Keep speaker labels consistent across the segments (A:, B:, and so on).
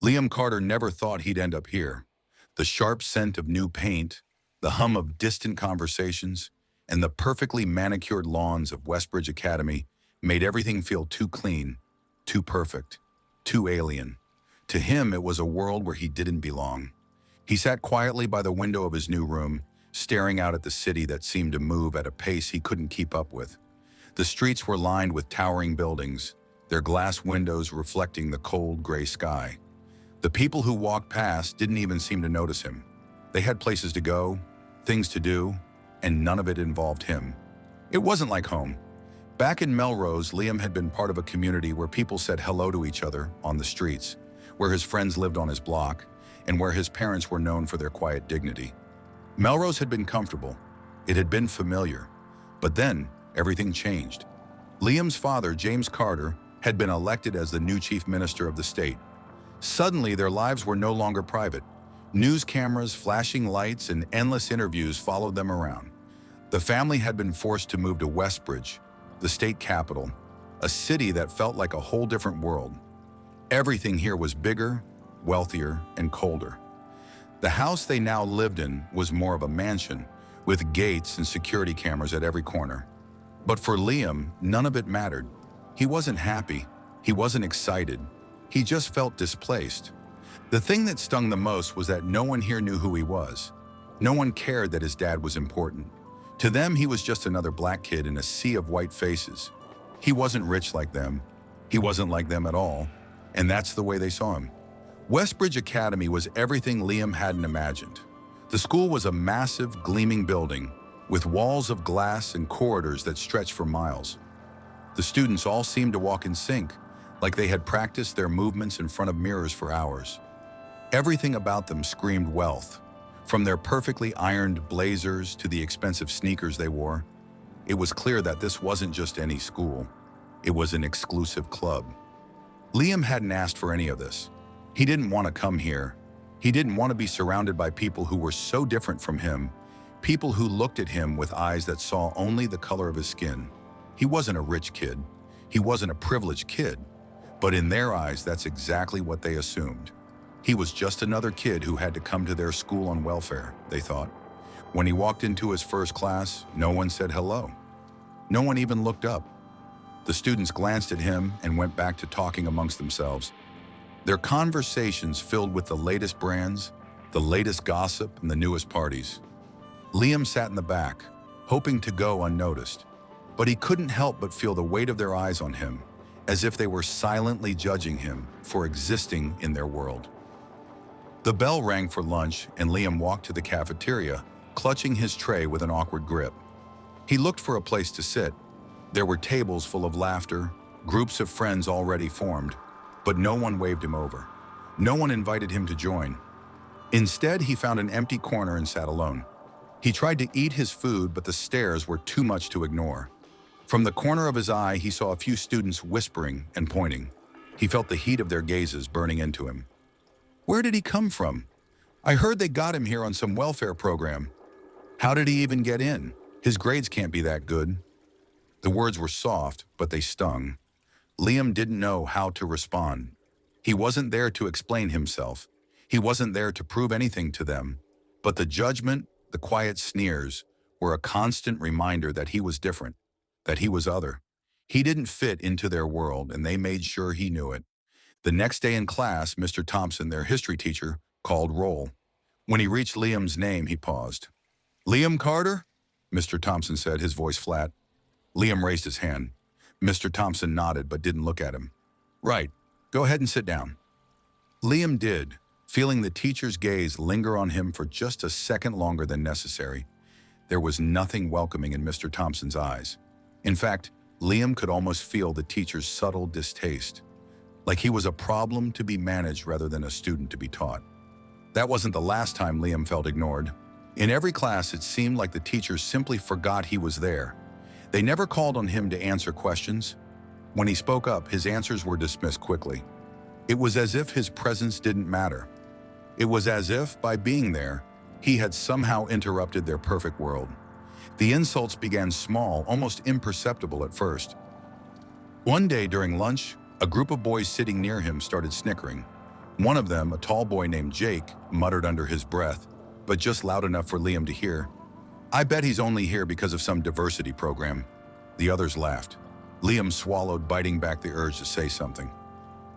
A: Liam Carter never thought he'd end up here. The sharp scent of new paint, the hum of distant conversations, and the perfectly manicured lawns of Westbridge Academy made everything feel too clean, too perfect, too alien. To him, it was a world where he didn't belong. He sat quietly by the window of his new room, staring out at the city that seemed to move at a pace he couldn't keep up with. The streets were lined with towering buildings, their glass windows reflecting the cold gray sky. The people who walked past didn't even seem to notice him. They had places to go, things to do, and none of it involved him. It wasn't like home. Back in Melrose, Liam had been part of a community where people said hello to each other on the streets, where his friends lived on his block, and where his parents were known for their quiet dignity. Melrose had been comfortable. It had been familiar. But then, everything changed. Liam's father, James Carter, had been elected as the new chief minister of the state. Suddenly, their lives were no longer private. News cameras, flashing lights, and endless interviews followed them around. The family had been forced to move to Westbridge, the state capital, a city that felt like a whole different world. Everything here was bigger, wealthier, and colder. The house they now lived in was more of a mansion, with gates and security cameras at every corner. But for Liam, none of it mattered. He wasn't happy. He wasn't excited. He just felt displaced. The thing that stung the most was that no one here knew who he was. No one cared that his dad was important. To them, he was just another black kid in a sea of white faces. He wasn't rich like them. He wasn't like them at all. And that's the way they saw him. Westbridge Academy was everything Liam hadn't imagined. The school was a massive, gleaming building with walls of glass and corridors that stretched for miles. The students all seemed to walk in sync, like they had practiced their movements in front of mirrors for hours. Everything about them screamed wealth, from their perfectly ironed blazers to the expensive sneakers they wore. It was clear that this wasn't just any school. It was an exclusive club. Liam hadn't asked for any of this. He didn't want to come here. He didn't want to be surrounded by people who were so different from him, people who looked at him with eyes that saw only the color of his skin. He wasn't a rich kid. He wasn't a privileged kid. But in their eyes, that's exactly what they assumed. He was just another kid who had to come to their school on welfare, they thought. When he walked into his first class, no one said hello. No one even looked up. The students glanced at him and went back to talking amongst themselves. Their conversations filled with the latest brands, the latest gossip, and the newest parties. Liam sat in the back, hoping to go unnoticed. But he couldn't help but feel the weight of their eyes on him, as if they were silently judging him for existing in their world. The bell rang for lunch, and Liam walked to the cafeteria, clutching his tray with an awkward grip. He looked for a place to sit. There were tables full of laughter, groups of friends already formed, but no one waved him over. No one invited him to join. Instead, he found an empty corner and sat alone. He tried to eat his food, but the stares were too much to ignore. From the corner of his eye, he saw a few students whispering and pointing. He felt the heat of their gazes burning into him. Where did he come from? I heard they got him here on some welfare program. How did he even get in? His grades can't be that good. The words were soft, but they stung. Liam didn't know how to respond. He wasn't there to explain himself. He wasn't there to prove anything to them. But the judgment, the quiet sneers, were a constant reminder that he was different, that he was other. He didn't fit into their world, and they made sure he knew it. The next day in class, Mr. Thompson, their history teacher, called roll. When he reached Liam's name, he paused. Liam Carter? Mr. Thompson said, his voice flat. Liam raised his hand. Mr. Thompson nodded but didn't look at him. Right. Go ahead and sit down. Liam did, feeling the teacher's gaze linger on him for just a second longer than necessary. There was nothing welcoming in Mr. Thompson's eyes. In fact, Liam could almost feel the teacher's subtle distaste, like he was a problem to be managed rather than a student to be taught. That wasn't the last time Liam felt ignored. In every class, it seemed like the teachers simply forgot he was there. They never called on him to answer questions. When he spoke up, his answers were dismissed quickly. It was as if his presence didn't matter. It was as if, by being there, he had somehow interrupted their perfect world. The insults began small, almost imperceptible at first. One day during lunch, a group of boys sitting near him started snickering. One of them, a tall boy named Jake, muttered under his breath, but just loud enough for Liam to hear, "I bet he's only here because of some diversity program." The others laughed. Liam swallowed, biting back the urge to say something.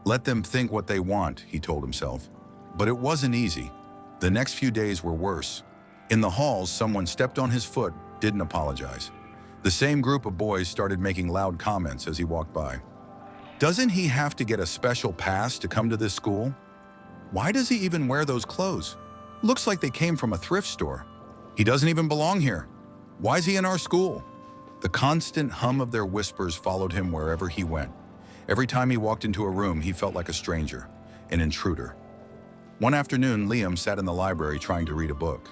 A: Let them think what they want, he told himself. But it wasn't easy. The next few days were worse. In the halls, someone stepped on his foot, didn't apologize. The same group of boys started making loud comments as he walked by. Doesn't he have to get a special pass to come to this school? Why does he even wear those clothes? Looks like they came from a thrift store. He doesn't even belong here. Why is he in our school? The constant hum of their whispers followed him wherever he went. Every time he walked into a room, he felt like a stranger, an intruder. One afternoon, Liam sat in the library trying to read a book,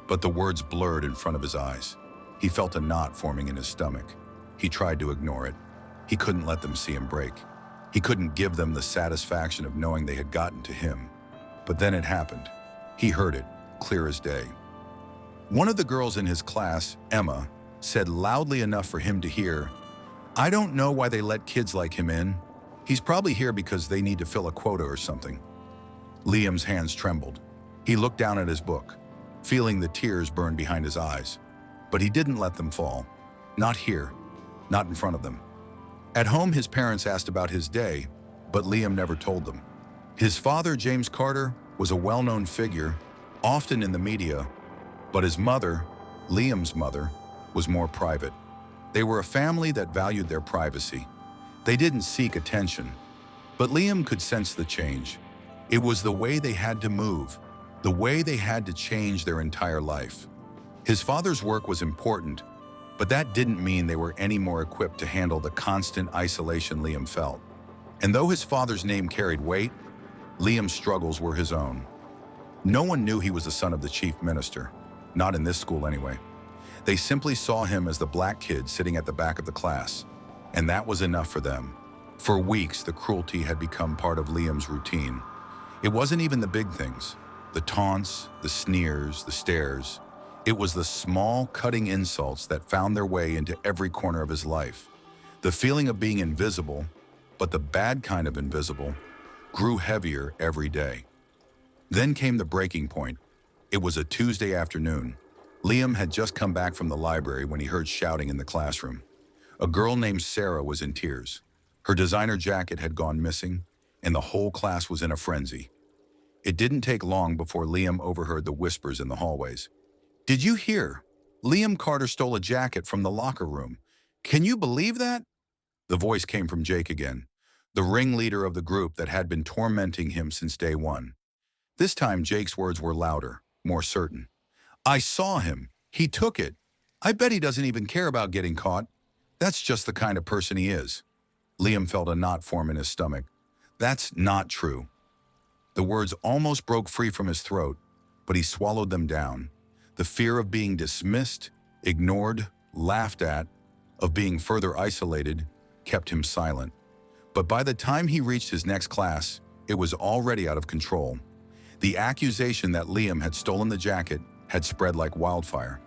A: but the words blurred in front of his eyes. He felt a knot forming in his stomach. He tried to ignore it. He couldn't let them see him break. He couldn't give them the satisfaction of knowing they had gotten to him. But then it happened. He heard it, clear as day. One of the girls in his class, Emma, said loudly enough for him to hear, "I don't know why they let kids like him in. He's probably here because they need to fill a quota or something." Liam's hands trembled. He looked down at his book, feeling the tears burn behind his eyes. But he didn't let them fall. Not here, not in front of them. At home, his parents asked about his day, but Liam never told them. His father, James Carter, was a well-known figure, often in the media, but his mother, Liam's mother, was more private. They were a family that valued their privacy. They didn't seek attention, but Liam could sense the change. It was the way they had to move, the way they had to change their entire life. His father's work was important, but that didn't mean they were any more equipped to handle the constant isolation Liam felt. And though his father's name carried weight, Liam's struggles were his own. No one knew he was the son of the chief minister, not in this school anyway. They simply saw him as the black kid sitting at the back of the class, and that was enough for them. For weeks, the cruelty had become part of Liam's routine. It wasn't even the big things, the taunts, the sneers, the stares. It was the small, cutting insults that found their way into every corner of his life. The feeling of being invisible, but the bad kind of invisible, grew heavier every day. Then came the breaking point. It was a Tuesday afternoon. Liam had just come back from the library when he heard shouting in the classroom. A girl named Sarah was in tears. Her designer jacket had gone missing, and the whole class was in a frenzy. It didn't take long before Liam overheard the whispers in the hallways. "Did you hear? Liam Carter stole a jacket from the locker room. Can you believe that?" The voice came from Jake again, the ringleader of the group that had been tormenting him since day one. This time, Jake's words were louder, more certain. "I saw him. He took it. I bet he doesn't even care about getting caught. That's just the kind of person he is." Liam felt a knot form in his stomach. That's not true. The words almost broke free from his throat, but he swallowed them down. The fear of being dismissed, ignored, laughed at, of being further isolated, kept him silent. But by the time he reached his next class, it was already out of control. The accusation that Liam had stolen the jacket had spread like wildfire.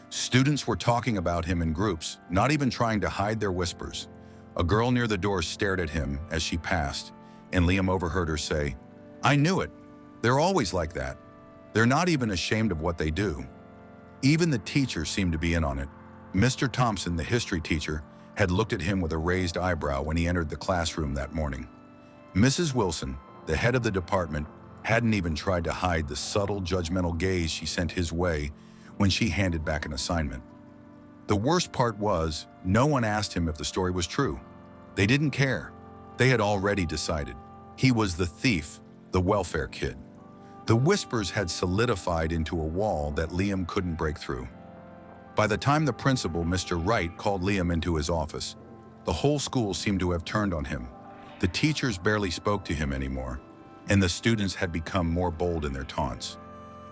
A: Students were talking about him in groups, not even trying to hide their whispers. A girl near the door stared at him as she passed, and Liam overheard her say, "I knew it. They're always like that. They're not even ashamed of what they do." Even the teacher seemed to be in on it. Mr. Thompson, the history teacher, had looked at him with a raised eyebrow when he entered the classroom that morning. Mrs. Wilson, the head of the department, hadn't even tried to hide the subtle, judgmental gaze she sent his way when she handed back an assignment. The worst part was, no one asked him if the story was true. They didn't care. They had already decided. He was the thief, the welfare kid. The whispers had solidified into a wall that Liam couldn't break through. By the time the principal, Mr. Wright, called Liam into his office, the whole school seemed to have turned on him. The teachers barely spoke to him anymore, and the students had become more bold in their taunts.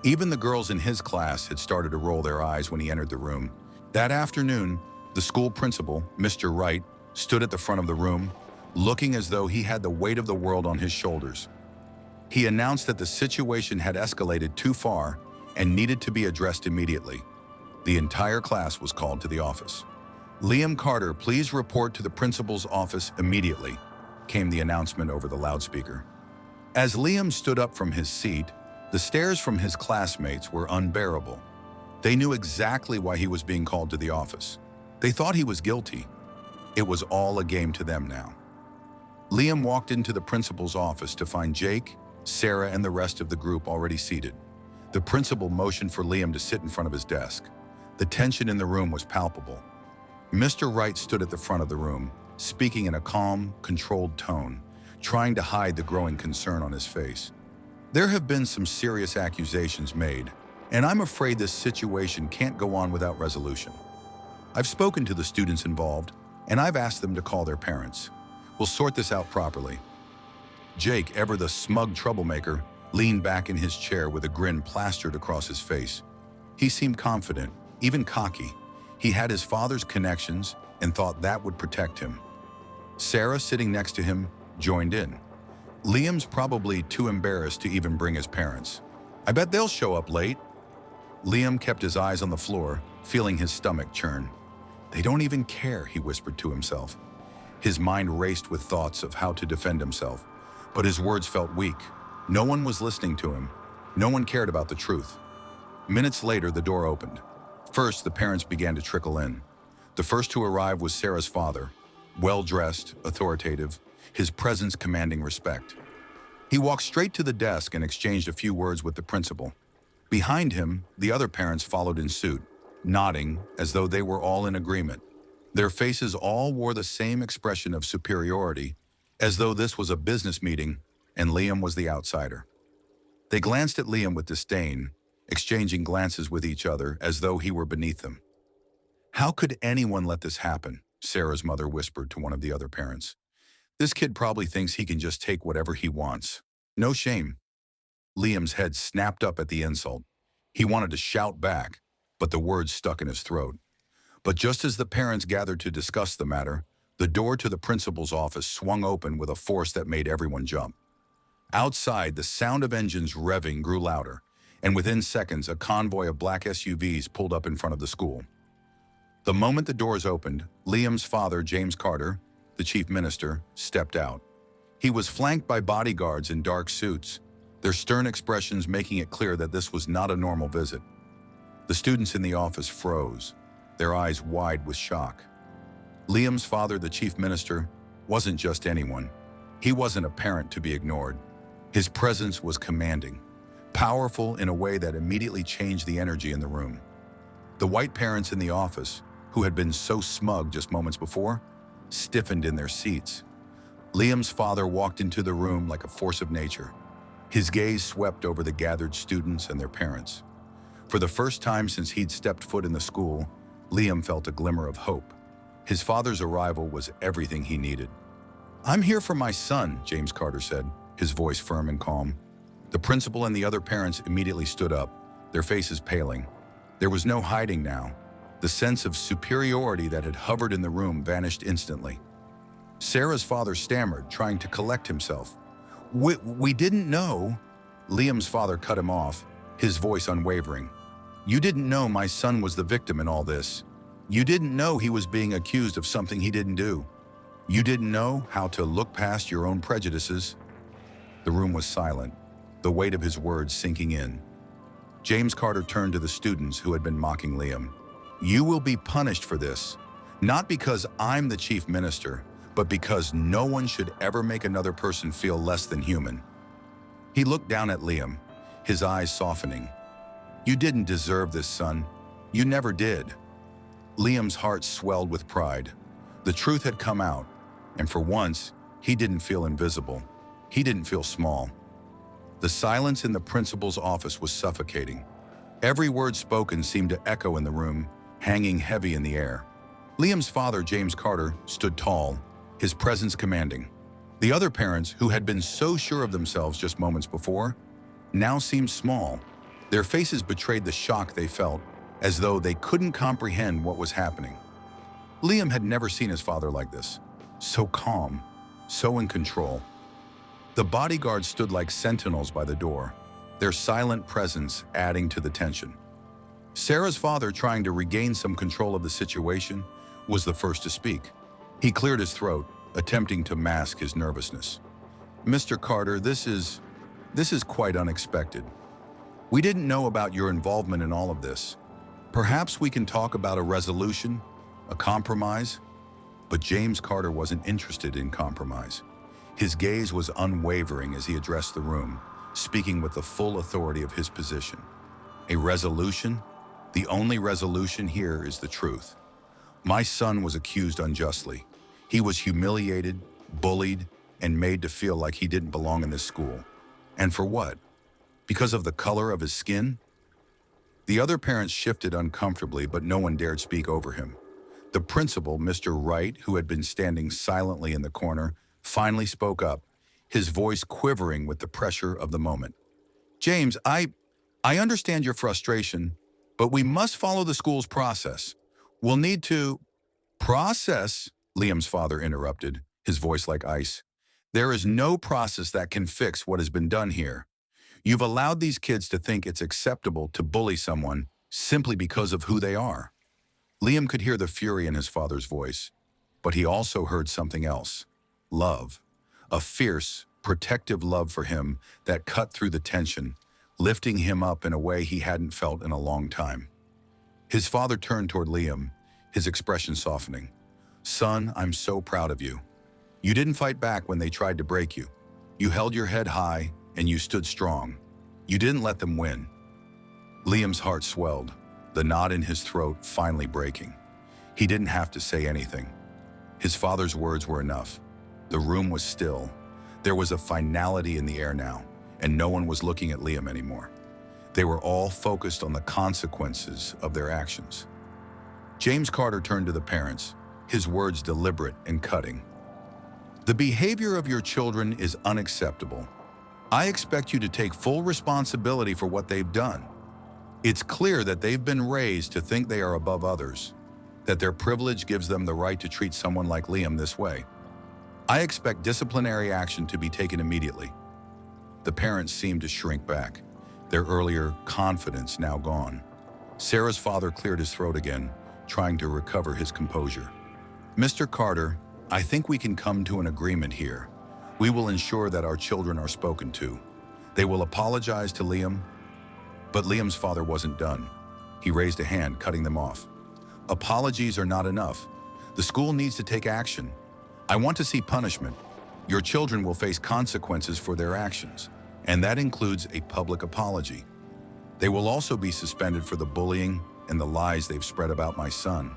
A: Even the girls in his class had started to roll their eyes when he entered the room. That afternoon, the school principal, Mr. Wright, stood at the front of the room, looking as though he had the weight of the world on his shoulders. He announced that the situation had escalated too far and needed to be addressed immediately. The entire class was called to the office. "Liam Carter, please report to the principal's office immediately," came the announcement over the loudspeaker. As Liam stood up from his seat, the stares from his classmates were unbearable. They knew exactly why he was being called to the office. They thought he was guilty. It was all a game to them now. Liam walked into the principal's office to find Jake, Sarah, and the rest of the group already seated. The principal motioned for Liam to sit in front of his desk. The tension in the room was palpable. Mr. Wright stood at the front of the room, speaking in a calm, controlled tone, trying to hide the growing concern on his face. There have been some serious accusations made, and I'm afraid this situation can't go on without resolution. I've spoken to the students involved, and I've asked them to call their parents. We'll sort this out properly. Jake, ever the smug troublemaker, leaned back in his chair with a grin plastered across his face. He seemed confident, even cocky. He had his father's connections and thought that would protect him. Sarah, sitting next to him, joined in. Liam's probably too embarrassed to even bring his parents. I bet they'll show up late. Liam kept his eyes on the floor, feeling his stomach churn. They don't even care, he whispered to himself. His mind raced with thoughts of how to defend himself, but his words felt weak. No one was listening to him. No one cared about the truth. Minutes later, the door opened. First, the parents began to trickle in. The first to arrive was Sarah's father, well-dressed, authoritative, his presence commanding respect. He walked straight to the desk and exchanged a few words with the principal. Behind him, the other parents followed in suit, nodding as though they were all in agreement. Their faces all wore the same expression of superiority, as though this was a business meeting and Liam was the outsider. They glanced at Liam with disdain, exchanging glances with each other as though he were beneath them. How could anyone let this happen? Sarah's mother whispered to one of the other parents. This kid probably thinks he can just take whatever he wants. No shame. Liam's head snapped up at the insult. He wanted to shout back, but the words stuck in his throat. But just as the parents gathered to discuss the matter, the door to the principal's office swung open with a force that made everyone jump. Outside, the sound of engines revving grew louder, and within seconds, a convoy of black SUVs pulled up in front of the school. The moment the doors opened, Liam's father, James Carter, the chief minister, stepped out. He was flanked by bodyguards in dark suits, their stern expressions making it clear that this was not a normal visit. The students in the office froze, their eyes wide with shock. Liam's father, the chief minister, wasn't just anyone. He wasn't a parent to be ignored. His presence was commanding, powerful in a way that immediately changed the energy in the room. The white parents in the office, who had been so smug just moments before, stiffened in their seats. Liam's father walked into the room like a force of nature. His gaze swept over the gathered students and their parents. For the first time since he'd stepped foot in the school, Liam felt a glimmer of hope. His father's arrival was everything he needed. "I'm here for my son," James Carter said, his voice firm and calm. The principal and the other parents immediately stood up, their faces paling. There was no hiding now. The sense of superiority that had hovered in the room vanished instantly. Sarah's father stammered, trying to collect himself. We didn't know." Liam's father cut him off, his voice unwavering. "You didn't know my son was the victim in all this. You didn't know he was being accused of something he didn't do. You didn't know how to look past your own prejudices." The room was silent, the weight of his words sinking in. James Carter turned to the students who had been mocking Liam. "You will be punished for this, not because I'm the chief minister, but because no one should ever make another person feel less than human." He looked down at Liam, his eyes softening. "You didn't deserve this, son. You never did." Liam's heart swelled with pride. The truth had come out, and for once, he didn't feel invisible. He didn't feel small. The silence in the principal's office was suffocating. Every word spoken seemed to echo in the room, hanging heavy in the air. Liam's father, James Carter, stood tall, his presence commanding. The other parents, who had been so sure of themselves just moments before, now seemed small. Their faces betrayed the shock they felt, as though they couldn't comprehend what was happening. Liam had never seen his father like this, so calm, so in control. The bodyguards stood like sentinels by the door, their silent presence adding to the tension. Sarah's father, trying to regain some control of the situation, was the first to speak. He cleared his throat, attempting to mask his nervousness. Mr. Carter, this is quite unexpected. We didn't know about your involvement in all of this. Perhaps we can talk about a resolution, a compromise? But James Carter wasn't interested in compromise. His gaze was unwavering as he addressed the room, speaking with the full authority of his position. A resolution? The only resolution here is the truth. My son was accused unjustly. He was humiliated, bullied, and made to feel like he didn't belong in this school. And for what? Because of the color of his skin? The other parents shifted uncomfortably, but no one dared speak over him. The principal, Mr. Wright, who had been standing silently in the corner, finally spoke up, his voice quivering with the pressure of the moment. James, I understand your frustration, but we must follow the school's process. We'll need to... Process? Liam's father interrupted, his voice like ice. There is no process that can fix what has been done here. You've allowed these kids to think it's acceptable to bully someone simply because of who they are. Liam could hear the fury in his father's voice, but he also heard something else. Love. A fierce, protective love for him that cut through the tension, lifting him up in a way he hadn't felt in a long time. His father turned toward Liam, his expression softening. Son, I'm so proud of you. You didn't fight back when they tried to break you. You held your head high and you stood strong. You didn't let them win. Liam's heart swelled, the knot in his throat finally breaking. He didn't have to say anything. His father's words were enough. The room was still. There was a finality in the air now, and no one was looking at Liam anymore. They were all focused on the consequences of their actions. James Carter turned to the parents, his words deliberate and cutting. The behavior of your children is unacceptable. I expect you to take full responsibility for what they've done. It's clear that they've been raised to think they are above others, that their privilege gives them the right to treat someone like Liam this way. I expect disciplinary action to be taken immediately. The parents seemed to shrink back, their earlier confidence now gone. Sarah's father cleared his throat again, trying to recover his composure. Mr. Carter, I think we can come to an agreement here. We will ensure that our children are spoken to. They will apologize to Liam. But Liam's father wasn't done. He raised a hand, cutting them off. Apologies are not enough. The school needs to take action. I want to see punishment. Your children will face consequences for their actions, and that includes a public apology. They will also be suspended for the bullying and the lies they've spread about my son.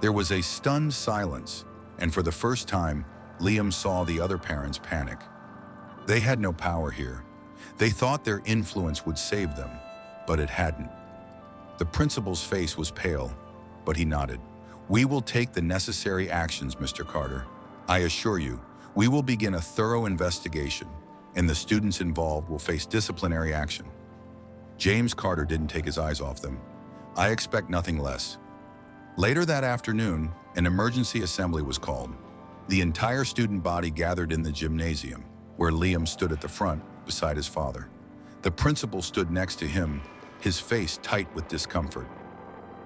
A: There was a stunned silence, and for the first time, Liam saw the other parents panic. They had no power here. They thought their influence would save them, but it hadn't. The principal's face was pale, but he nodded. We will take the necessary actions, Mr. Carter. I assure you, we will begin a thorough investigation, and the students involved will face disciplinary action. James Carter didn't take his eyes off them. I expect nothing less. Later that afternoon, an emergency assembly was called. The entire student body gathered in the gymnasium, where Liam stood at the front beside his father. The principal stood next to him, his face tight with discomfort.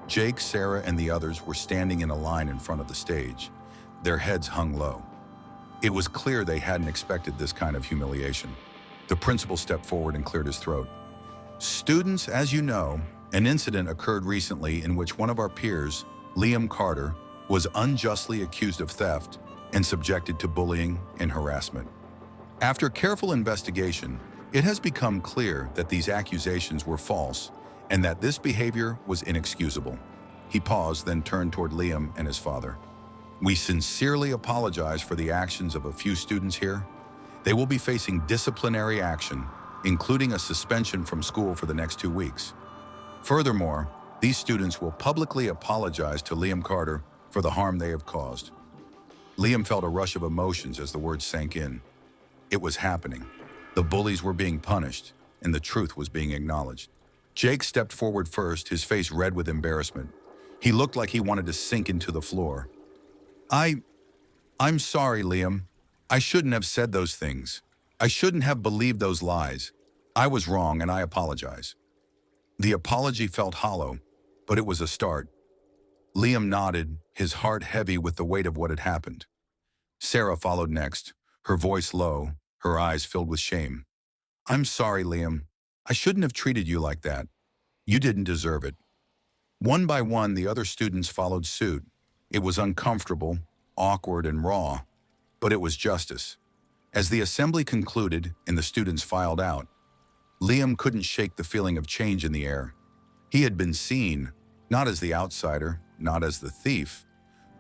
A: Jake, Sarah, and the others were standing in a line in front of the stage, their heads hung low. It was clear they hadn't expected this kind of humiliation. The principal stepped forward and cleared his throat. Students, as you know, an incident occurred recently in which one of our peers, Liam Carter, was unjustly accused of theft and subjected to bullying and harassment. After careful investigation, it has become clear that these accusations were false and that this behavior was inexcusable. He paused, then turned toward Liam and his father. We sincerely apologize for the actions of a few students here. They will be facing disciplinary action, including a suspension from school for the next 2 weeks. Furthermore, these students will publicly apologize to Liam Carter for the harm they have caused. Liam felt a rush of emotions as the words sank in. It was happening. The bullies were being punished, and the truth was being acknowledged. Jake stepped forward first, his face red with embarrassment. He looked like he wanted to sink into the floor. I'm sorry, Liam. I shouldn't have said those things. I shouldn't have believed those lies. I was wrong, and I apologize. The apology felt hollow, but it was a start. Liam nodded, his heart heavy with the weight of what had happened. Sarah followed next, her voice low, her eyes filled with shame. "I'm sorry, Liam. I shouldn't have treated you like that. You didn't deserve it." One by one, the other students followed suit. It was uncomfortable, awkward, and raw, but it was justice. As the assembly concluded and the students filed out, Liam couldn't shake the feeling of change in the air. He had been seen, not as the outsider, not as the thief,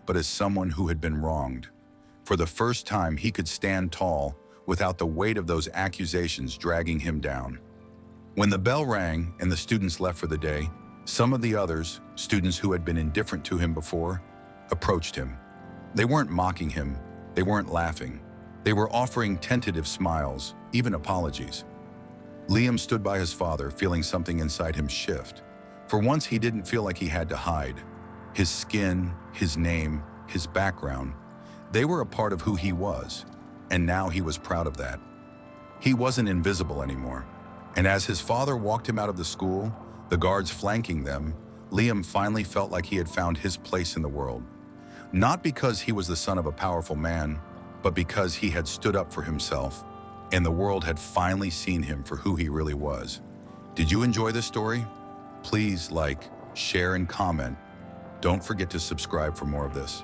A: but as someone who had been wronged. For the first time, he could stand tall without the weight of those accusations dragging him down. When the bell rang and the students left for the day, some of the others, students who had been indifferent to him before, approached him. They weren't mocking him, they weren't laughing. They were offering tentative smiles, even apologies. Liam stood by his father, feeling something inside him shift. For once, he didn't feel like he had to hide. His skin, his name, his background, they were a part of who he was, and now he was proud of that. He wasn't invisible anymore. And as his father walked him out of the school, the guards flanking them, Liam finally felt like he had found his place in the world. Not because he was the son of a powerful man, but because he had stood up for himself, and the world had finally seen him for who he really was. Did you enjoy this story? Please like, share, and comment. Don't forget to subscribe for more of this.